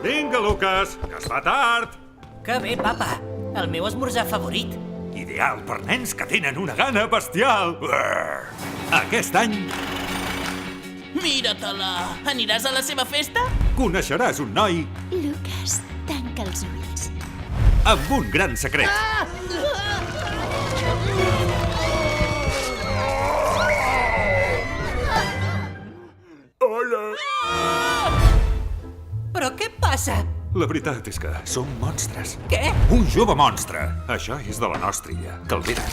Vinga, Lucas, que es fa tard. Que bé, papa. El meu esmorzar favorit. Ideal per nens que tenen una gana bestial. Aquest any Mira-te-la! Aniràs a la seva festa? coneixeràs un noi Lucas, tanca els ulls. amb un gran secret. Hola! Però què passa? La veritat és que som monstres. Què? Un jove monstre. Això és de la nostra illa, Calvera.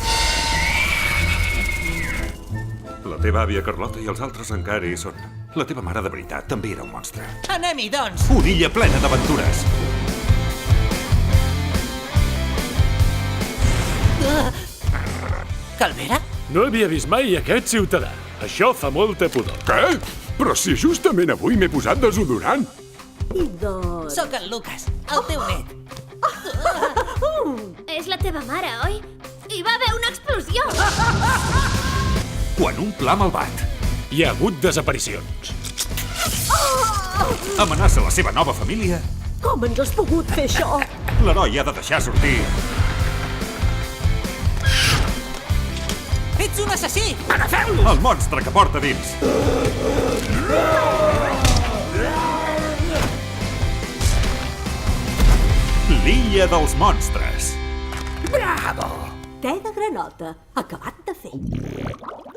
La teva àvia Carlota i els altres encara hi són. La teva mare de veritat també era un monstre. Anem-hi, doncs. Una illa plena d'aventures. Calvera? No havia vist mai aquest ciutadà. Això fa molta pudor. Què? Però si justament avui m'he posat desodorant. Sóc el Lucas, el teu net. És la teva mare, oi? Hi va haver una explosió! Quan un pla malvat Hi ha hagut desaparicions. amenaça la seva nova família, Com ens has pogut fer això? l'heroi ha de deixar sortir Ets un assassí! el monstre que porta dins. L'illa dels monstres. Te de granota, acabat de fer.